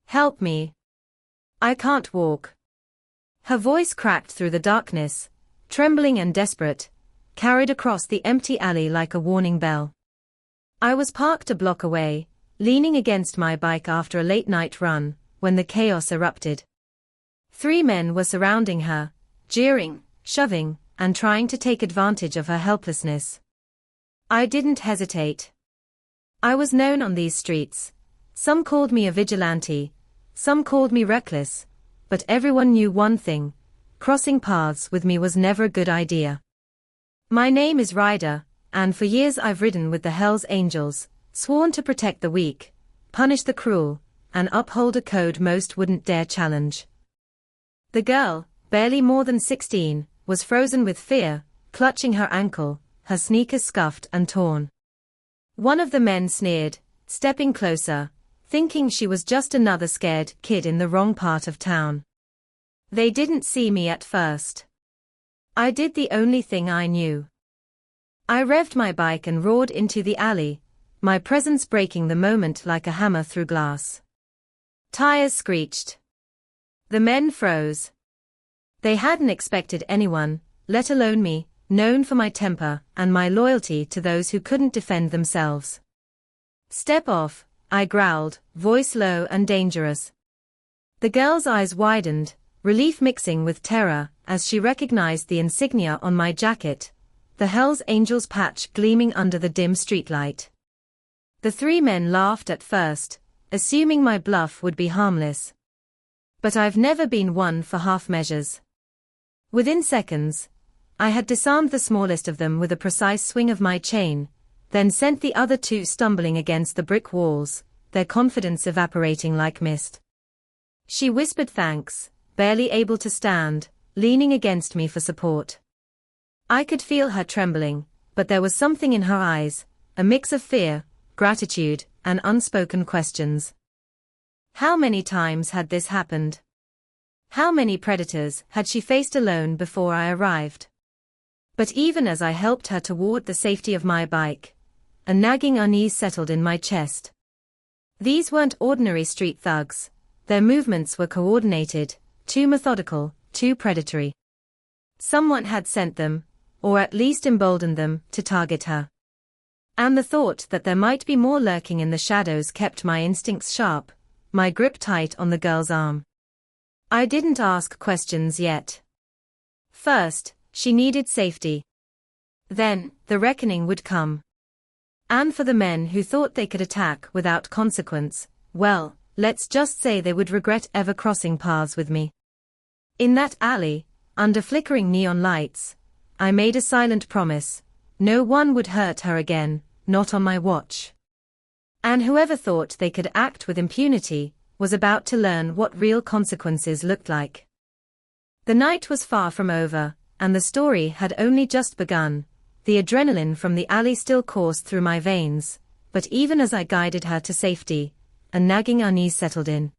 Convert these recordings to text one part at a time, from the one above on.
Help me. I can't walk. Her voice cracked through the darkness, trembling and desperate, carried across the empty alley like a warning bell. I was parked a block away, leaning against my bike after a late-night run, when the chaos erupted. 3 men were surrounding her, jeering, shoving, and trying to take advantage of her helplessness. I didn't hesitate. I was known on these streets. Some called me a vigilante, some called me reckless, but everyone knew one thing: crossing paths with me was never a good idea. My name is Ryder, and for years I've ridden with the Hells Angels, sworn to protect the weak, punish the cruel, and uphold a code most wouldn't dare challenge. The girl, barely more than 16, was frozen with fear, clutching her ankle, her sneakers scuffed and torn. One of the men sneered, stepping closer, thinking she was just another scared kid in the wrong part of town. They didn't see me at first. I did the only thing I knew. I revved my bike and roared into the alley, my presence breaking the moment like a hammer through glass. Tires screeched. The men froze. They hadn't expected anyone, let alone me, known for my temper and my loyalty to those who couldn't defend themselves. Step off, I growled, voice low and dangerous. The girl's eyes widened, relief mixing with terror, as she recognized the insignia on my jacket, the Hells Angels patch gleaming under the dim streetlight. The 3 men laughed at first, assuming my bluff would be harmless. But I've never been one for half measures. Within seconds, I had disarmed the smallest of them with a precise swing of my chain, then sent the other 2 stumbling against the brick walls, their confidence evaporating like mist. She whispered thanks, barely able to stand, leaning against me for support. I could feel her trembling, but there was something in her eyes, a mix of fear, gratitude, and unspoken questions. How many times had this happened? How many predators had she faced alone before I arrived? But even as I helped her toward the safety of my bike, a nagging unease settled in my chest. These weren't ordinary street thugs. Their movements were coordinated, too methodical, too predatory. Someone had sent them, or at least emboldened them, to target her. And the thought that there might be more lurking in the shadows kept my instincts sharp, my grip tight on the girl's arm. I didn't ask questions yet. First, she needed safety. Then, the reckoning would come. And for the men who thought they could attack without consequence, well, let's just say they would regret ever crossing paths with me. In that alley, under flickering neon lights, I made a silent promise: no one would hurt her again, not on my watch. And whoever thought they could act with impunity was about to learn what real consequences looked like. The night was far from over, and the story had only just begun. The adrenaline from the alley still coursed through my veins, but even as I guided her to safety, a nagging unease settled in.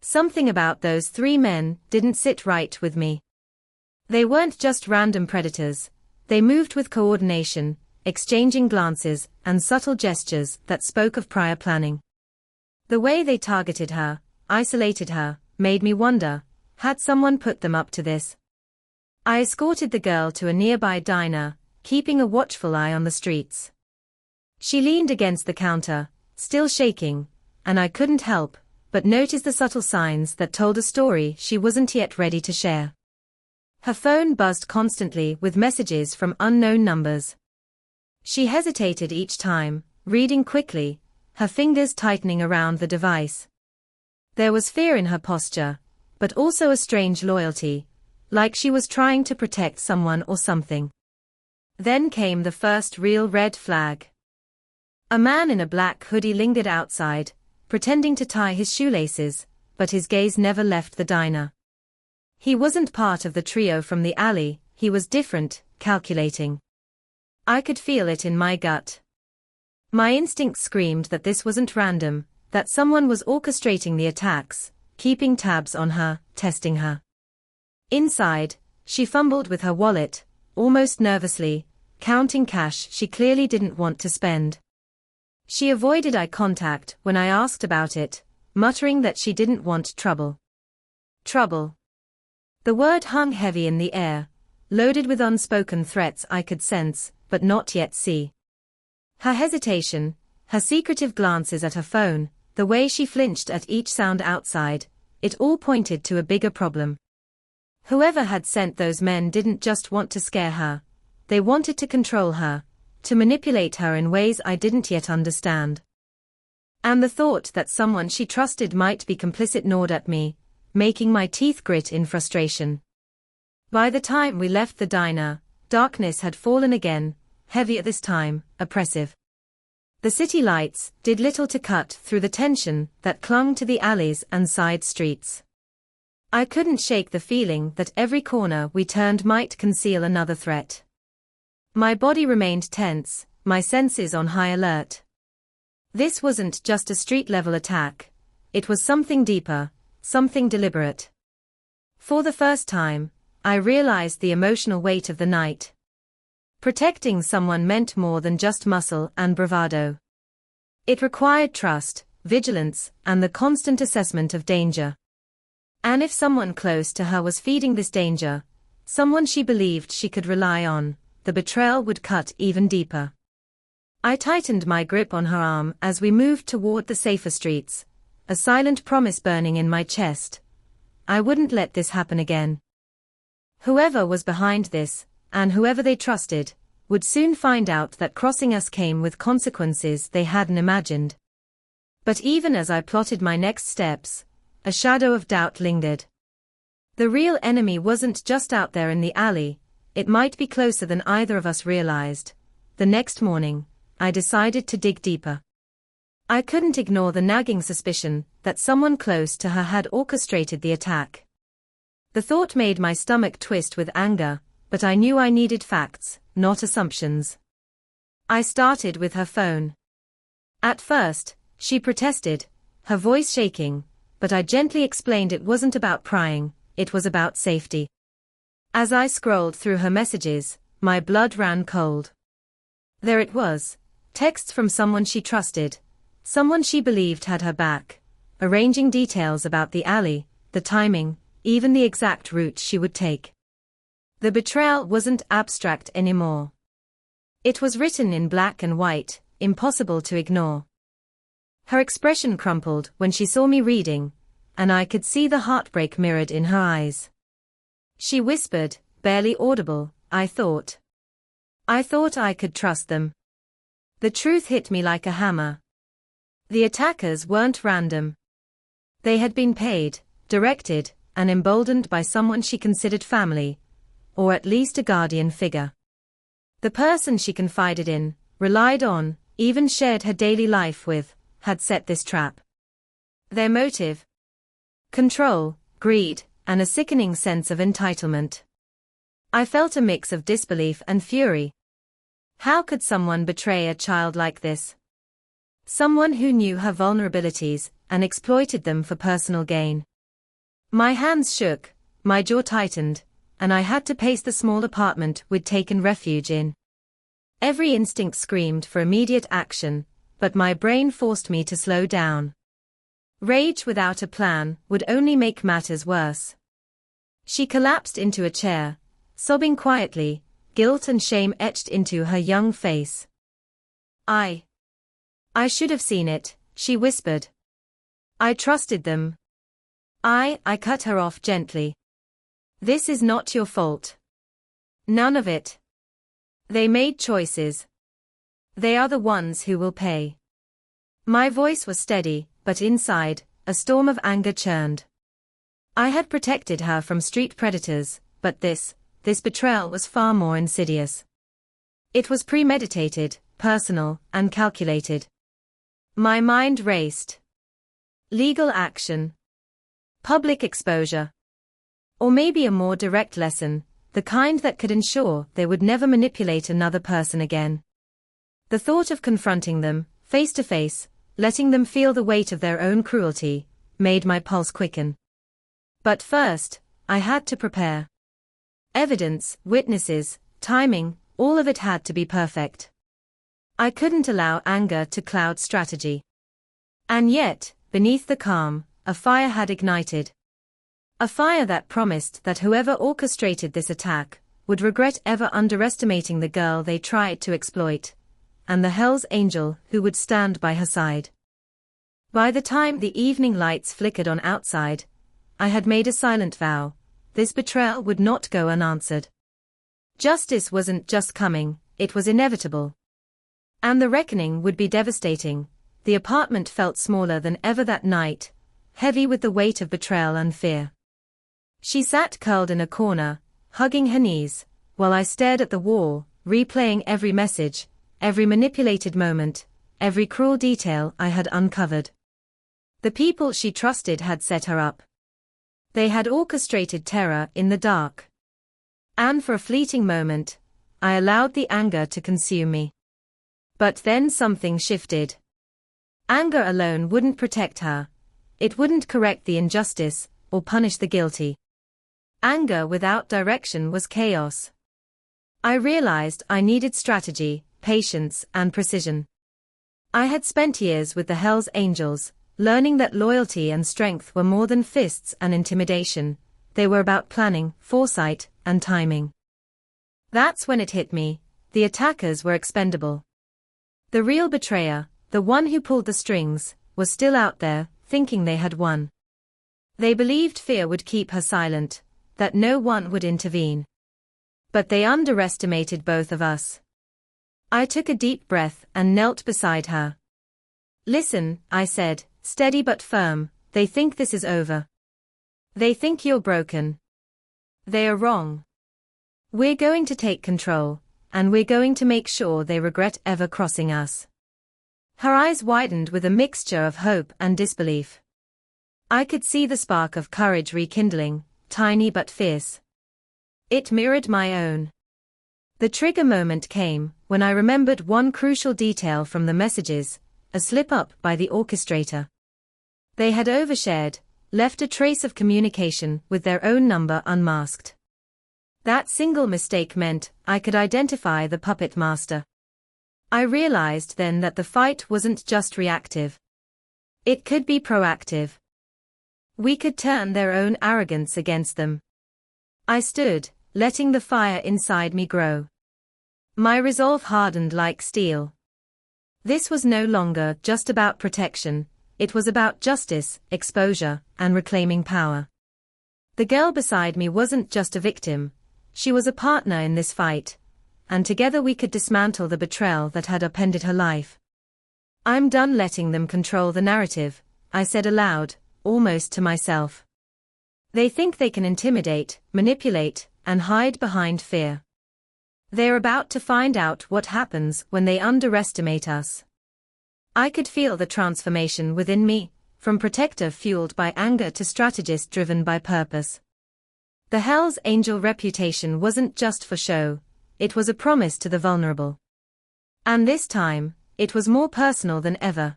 Something about those 3 men didn't sit right with me. They weren't just random predators. They moved with coordination, exchanging glances and subtle gestures that spoke of prior planning. The way they targeted her, isolated her, made me wonder, had someone put them up to this? I escorted the girl to a nearby diner, keeping a watchful eye on the streets. She leaned against the counter, still shaking, and I couldn't help but notice the subtle signs that told a story she wasn't yet ready to share. Her phone buzzed constantly with messages from unknown numbers. She hesitated each time, reading quickly, her fingers tightening around the device. There was fear in her posture, but also a strange loyalty, like she was trying to protect someone or something. Then came the first real red flag. A man in a black hoodie lingered outside, pretending to tie his shoelaces, but his gaze never left the diner. He wasn't part of the trio from the alley, he was different, calculating. I could feel it in my gut. My instinct screamed that this wasn't random, that someone was orchestrating the attacks, keeping tabs on her, testing her. Inside, she fumbled with her wallet, almost nervously, counting cash she clearly didn't want to spend. She avoided eye contact when I asked about it, muttering that she didn't want trouble. Trouble. The word hung heavy in the air, loaded with unspoken threats I could sense, but not yet see. Her hesitation, her secretive glances at her phone, the way she flinched at each sound outside, it all pointed to a bigger problem. Whoever had sent those men didn't just want to scare her, they wanted to control her, to manipulate her in ways I didn't yet understand. And the thought that someone she trusted might be complicit gnawed at me, making my teeth grit in frustration. By the time we left the diner, darkness had fallen again, heavier this time, oppressive. The city lights did little to cut through the tension that clung to the alleys and side streets. I couldn't shake the feeling that every corner we turned might conceal another threat. My body remained tense, my senses on high alert. This wasn't just a street-level attack, it was something deeper, something deliberate. For the first time, I realized the emotional weight of the night. Protecting someone meant more than just muscle and bravado. It required trust, vigilance, and the constant assessment of danger. And if someone close to her was feeding this danger, someone she believed she could rely on, the betrayal would cut even deeper. I tightened my grip on her arm as we moved toward the safer streets, a silent promise burning in my chest. I wouldn't let this happen again. Whoever was behind this, and whoever they trusted, would soon find out that crossing us came with consequences they hadn't imagined. But even as I plotted my next steps, a shadow of doubt lingered. The real enemy wasn't just out there in the alley, it might be closer than either of us realized. The next morning, I decided to dig deeper. I couldn't ignore the nagging suspicion that someone close to her had orchestrated the attack. The thought made my stomach twist with anger, but I knew I needed facts, not assumptions. I started with her phone. At first, she protested, her voice shaking, but I gently explained it wasn't about prying, it was about safety. As I scrolled through her messages, my blood ran cold. There it was, texts from someone she trusted, someone she believed had her back, arranging details about the alley, the timing, even the exact route she would take. The betrayal wasn't abstract anymore. It was written in black and white, impossible to ignore. Her expression crumpled when she saw me reading, and I could see the heartbreak mirrored in her eyes. She whispered, barely audible, I thought I could trust them. The truth hit me like a hammer. The attackers weren't random. They had been paid, directed, and emboldened by someone she considered family, or at least a guardian figure. The person she confided in, relied on, even shared her daily life with, had set this trap. Their motive? Control, greed, and a sickening sense of entitlement. I felt a mix of disbelief and fury. How could someone betray a child like this? Someone who knew her vulnerabilities and exploited them for personal gain. My hands shook, my jaw tightened, and I had to pace the small apartment we'd taken refuge in. Every instinct screamed for immediate action, but my brain forced me to slow down. Rage without a plan would only make matters worse. She collapsed into a chair, sobbing quietly, guilt and shame etched into her young face. I should have seen it, she whispered. I trusted them. I cut her off gently. This is not your fault. None of it. They made choices. They are the ones who will pay. My voice was steady, but inside, a storm of anger churned. I had protected her from street predators, but this betrayal was far more insidious. It was premeditated, personal, and calculated. My mind raced. Legal action. Public exposure. Or maybe a more direct lesson, the kind that could ensure they would never manipulate another person again. The thought of confronting them, face to face, letting them feel the weight of their own cruelty, made my pulse quicken. But first, I had to prepare. Evidence, witnesses, timing, all of it had to be perfect. I couldn't allow anger to cloud strategy. And yet, beneath the calm, a fire had ignited. A fire that promised that whoever orchestrated this attack would regret ever underestimating the girl they tried to exploit, and the Hell's Angel who would stand by her side. By the time the evening lights flickered on outside, I had made a silent vow: this betrayal would not go unanswered. Justice wasn't just coming, it was inevitable. And the reckoning would be devastating. The apartment felt smaller than ever that night, heavy with the weight of betrayal and fear. She sat curled in a corner, hugging her knees, while I stared at the wall, replaying every message, every manipulated moment, every cruel detail I had uncovered. The people she trusted had set her up. They had orchestrated terror in the dark. And for a fleeting moment, I allowed the anger to consume me. But then something shifted. Anger alone wouldn't protect her. It wouldn't correct the injustice or punish the guilty. Anger without direction was chaos. I realized I needed strategy, patience, and precision. I had spent years with the Hell's Angels, learning that loyalty and strength were more than fists and intimidation. They were about planning, foresight, and timing. That's when it hit me: the attackers were expendable. The real betrayer, the one who pulled the strings, was still out there, thinking they had won. They believed fear would keep her silent, that no one would intervene. But they underestimated both of us. I took a deep breath and knelt beside her. "Listen," I said, steady but firm, "they think this is over. They think you're broken. They are wrong. We're going to take control, and we're going to make sure they regret ever crossing us." Her eyes widened with a mixture of hope and disbelief. I could see the spark of courage rekindling, tiny but fierce. It mirrored my own. The trigger moment came when I remembered one crucial detail from the messages: a slip-up by the orchestrator. They had overshared, left a trace of communication with their own number unmasked. That single mistake meant I could identify the puppet master. I realized then that the fight wasn't just reactive. It could be proactive. We could turn their own arrogance against them. I stood, letting the fire inside me grow. My resolve hardened like steel. This was no longer just about protection, it was about justice, exposure, and reclaiming power. The girl beside me wasn't just a victim, she was a partner in this fight, and together we could dismantle the betrayal that had upended her life. "I'm done letting them control the narrative," I said aloud, almost to myself. "They think they can intimidate, manipulate, and hide behind fear. They're about to find out what happens when they underestimate us." I could feel the transformation within me, from protector fueled by anger to strategist driven by purpose. The Hell's Angel reputation wasn't just for show, it was a promise to the vulnerable. And this time, it was more personal than ever.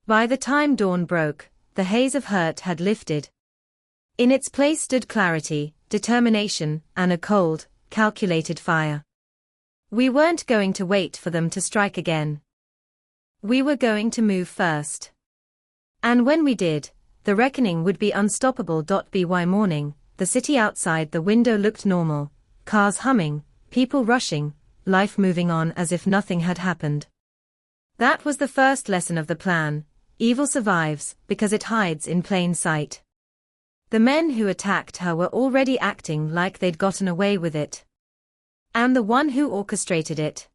By the time dawn broke, the haze of hurt had lifted. In its place stood clarity, determination, and a cold, calculated fire. We weren't going to wait for them to strike again. We were going to move first. And when we did, the reckoning would be unstoppable. By morning, the city outside the window looked normal, cars humming, people rushing, life moving on as if nothing had happened. That was the first lesson of the plan: evil survives because it hides in plain sight. The men who attacked her were already acting like they'd gotten away with it. And the one who orchestrated it?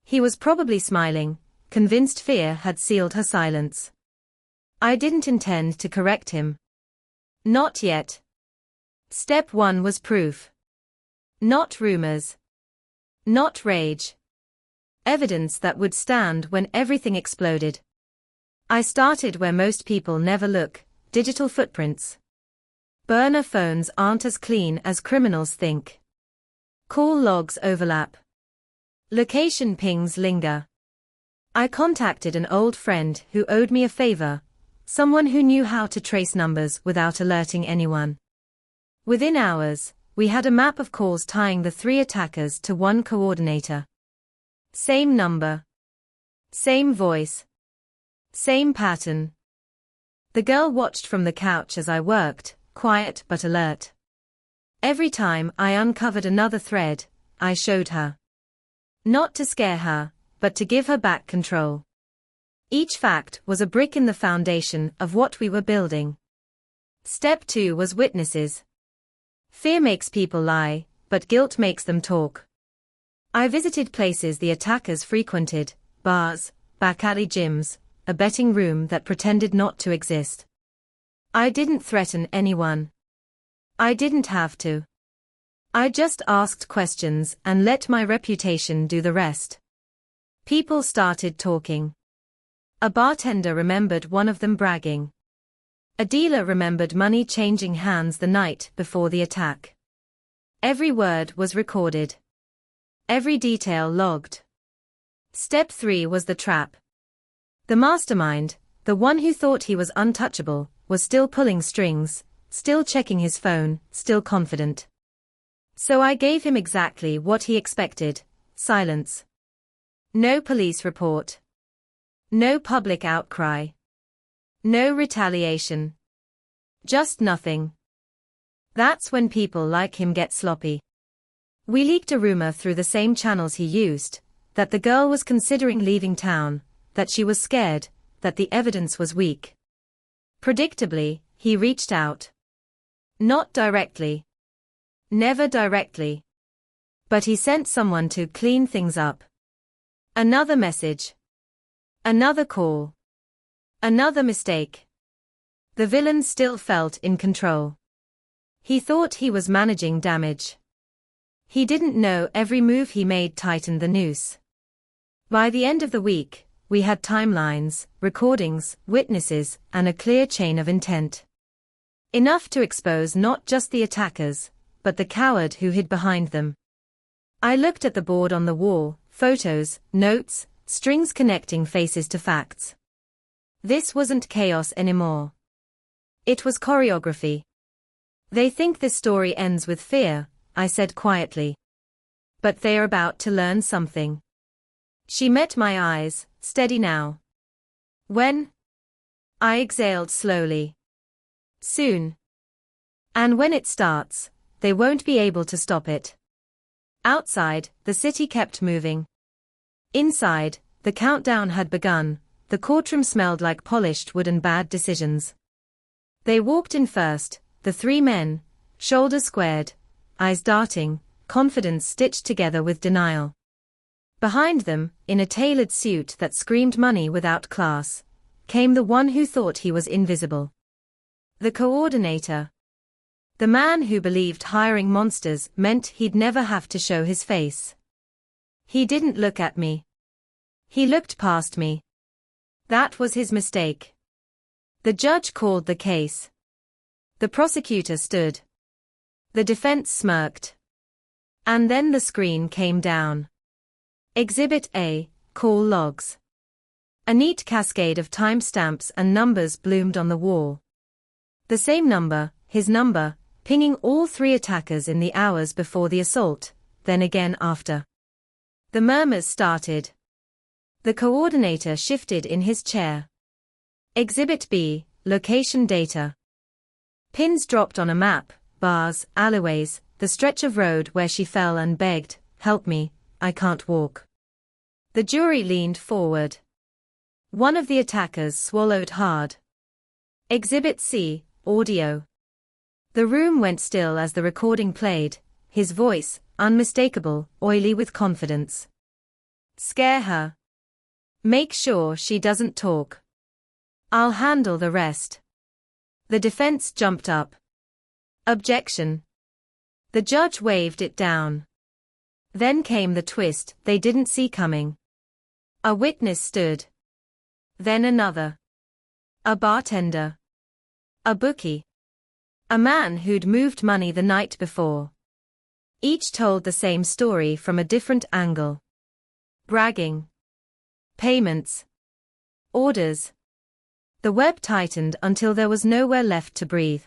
He was probably smiling, convinced fear had sealed her silence. I didn't intend to correct him. Not yet. Step 1 was proof. Not rumors. Not rage. Evidence that would stand when everything exploded. I started where most people never look: digital footprints. Burner phones aren't as clean as criminals think. Call logs overlap. Location pings linger. I contacted an old friend who owed me a favor, someone who knew how to trace numbers without alerting anyone. Within hours, we had a map of calls tying the 3 attackers to one coordinator. Same number. Same voice. Same pattern. The girl watched from the couch as I worked, quiet but alert. Every time I uncovered another thread, I showed her. Not to scare her, but to give her back control. Each fact was a brick in the foundation of what we were building. Step 2 was witnesses. Fear makes people lie, but guilt makes them talk. I visited places the attackers frequented, bars, back alley gyms, a betting room that pretended not to exist. I didn't threaten anyone. I didn't have to. I just asked questions and let my reputation do the rest. People started talking. A bartender remembered one of them bragging. A dealer remembered money changing hands the night before the attack. Every word was recorded. Every detail logged. Step 3 was the trap. The mastermind, the one who thought he was untouchable, was still pulling strings, still checking his phone, still confident. So I gave him exactly what he expected: silence. No police report. No public outcry. No retaliation. Just nothing. That's when people like him get sloppy. We leaked a rumor through the same channels he used, that the girl was considering leaving town, that she was scared, that the evidence was weak. Predictably, he reached out. Not directly. Never directly. But he sent someone to clean things up. Another message. Another call. Another mistake. The villain still felt in control. He thought he was managing damage. He didn't know every move he made tightened the noose. By the end of the week, we had timelines, recordings, witnesses, and a clear chain of intent. Enough to expose not just the attackers, but the coward who hid behind them. I looked at the board on the wall, photos, notes, strings connecting faces to facts. This wasn't chaos anymore. It was choreography. They think this story ends with fear, I said quietly. But they're about to learn something. She met my eyes, steady now. When? I exhaled slowly. Soon. And when it starts, they won't be able to stop it. Outside, the city kept moving. Inside, the countdown had begun. The courtroom smelled like polished wood and bad decisions. They walked in first, the 3 men, shoulders squared, eyes darting, confidence stitched together with denial. Behind them, in a tailored suit that screamed money without class, came the one who thought he was invisible. The coordinator. The man who believed hiring monsters meant he'd never have to show his face. He didn't look at me. He looked past me. That was his mistake. The judge called the case. The prosecutor stood. The defense smirked. And then the screen came down. Exhibit A, call logs. A neat cascade of timestamps and numbers bloomed on the wall. The same number, his number, pinging all 3 attackers in the hours before the assault, then again after. The murmurs started. The coordinator shifted in his chair. Exhibit B, location data. Pins dropped on a map, bars, alleyways, the stretch of road where she fell and begged, "Help me, I can't walk." The jury leaned forward. One of the attackers swallowed hard. Exhibit C, audio. The room went still as the recording played, his voice, unmistakable, oily with confidence. "Scare her. Make sure she doesn't talk. I'll handle the rest." The defense jumped up. Objection. The judge waved it down. Then came the twist they didn't see coming. A witness stood. Then another. A bartender. A bookie. A man who'd moved money the night before. Each told the same story from a different angle. Bragging. Payments. Orders. The web tightened until there was nowhere left to breathe.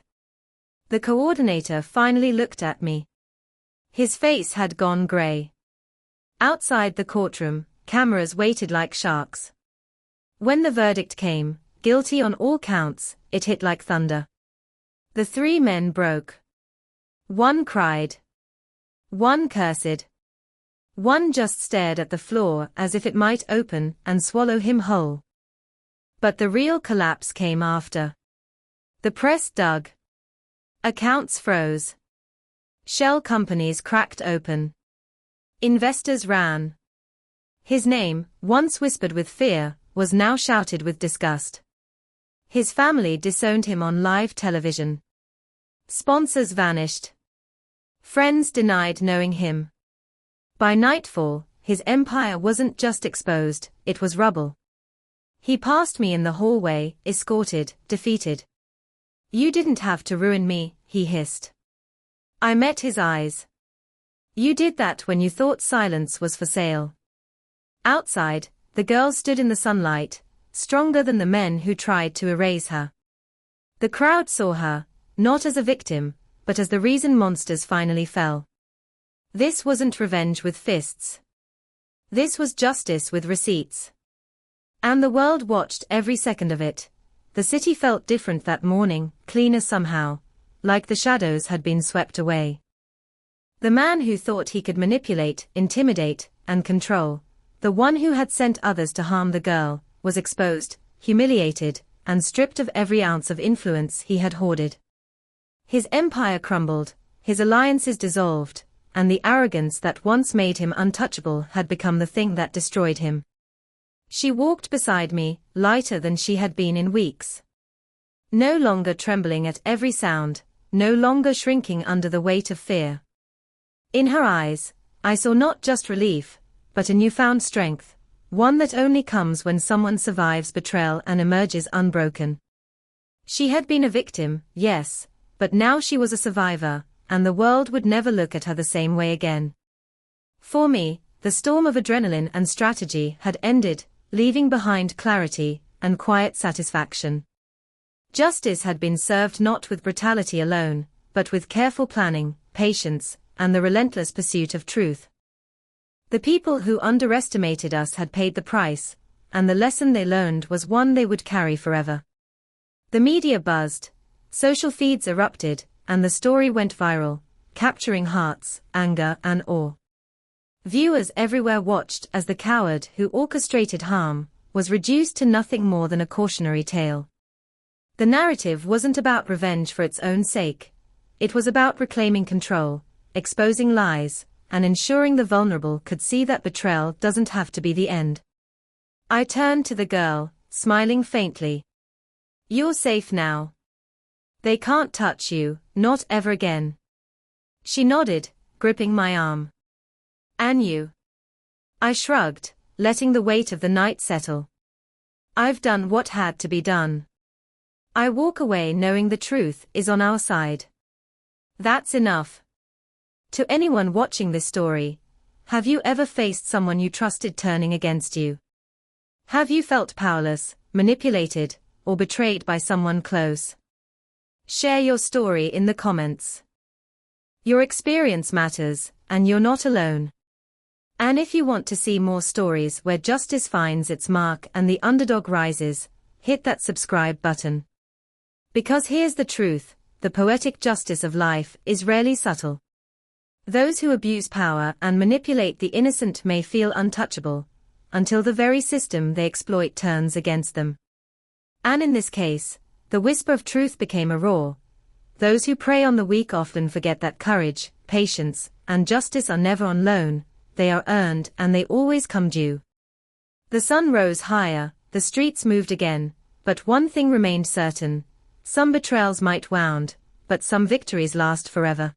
The coordinator finally looked at me. His face had gone gray. Outside the courtroom, cameras waited like sharks. When the verdict came, guilty on all counts, it hit like thunder. The three men broke. One cried. One cursed. One just stared at the floor as if it might open and swallow him whole. But the real collapse came after. The press dug. Accounts froze. Shell companies cracked open. Investors ran. His name, once whispered with fear, was now shouted with disgust. His family disowned him on live television. Sponsors vanished. Friends denied knowing him. By nightfall, his empire wasn't just exposed, it was rubble. He passed me in the hallway, escorted, defeated. "You didn't have to ruin me," he hissed. I met his eyes. "You did that when you thought silence was for sale." Outside, the girl stood in the sunlight, stronger than the men who tried to erase her. The crowd saw her, not as a victim, but as the reason monsters finally fell. This wasn't revenge with fists. This was justice with receipts. And the world watched every second of it. The city felt different that morning, cleaner somehow, like the shadows had been swept away. The man who thought he could manipulate, intimidate, and control, the one who had sent others to harm the girl, was exposed, humiliated, and stripped of every ounce of influence he had hoarded. His empire crumbled, his alliances dissolved, and the arrogance that once made him untouchable had become the thing that destroyed him. She walked beside me, lighter than she had been in weeks. No longer trembling at every sound, no longer shrinking under the weight of fear. In her eyes, I saw not just relief, but a newfound strength, one that only comes when someone survives betrayal and emerges unbroken. She had been a victim, yes, but now she was a survivor, and the world would never look at her the same way again. For me, the storm of adrenaline and strategy had ended, leaving behind clarity and quiet satisfaction. Justice had been served not with brutality alone, but with careful planning, patience, and the relentless pursuit of truth. The people who underestimated us had paid the price, and the lesson they learned was one they would carry forever. The media buzzed, social feeds erupted, and the story went viral, capturing hearts, anger, and awe. Viewers everywhere watched as the coward who orchestrated harm was reduced to nothing more than a cautionary tale. The narrative wasn't about revenge for its own sake. It was about reclaiming control, exposing lies, and ensuring the vulnerable could see that betrayal doesn't have to be the end. I turned to the girl, smiling faintly. "You're safe now. They can't touch you, not ever again." She nodded, gripping my arm. "And you?" I shrugged, letting the weight of the night settle. "I've done what had to be done. I walk away knowing the truth is on our side. That's enough." To anyone watching this story, have you ever faced someone you trusted turning against you? Have you felt powerless, manipulated, or betrayed by someone close? Share your story in the comments. Your experience matters, and you're not alone. And if you want to see more stories where justice finds its mark and the underdog rises, hit that subscribe button. Because here's the truth, the poetic justice of life is rarely subtle. Those who abuse power and manipulate the innocent may feel untouchable, until the very system they exploit turns against them. And in this case, the whisper of truth became a roar. Those who prey on the weak often forget that courage, patience, and justice are never on loan, they are earned and they always come due. The sun rose higher, the streets moved again, but one thing remained certain. Some betrayals might wound, but some victories last forever.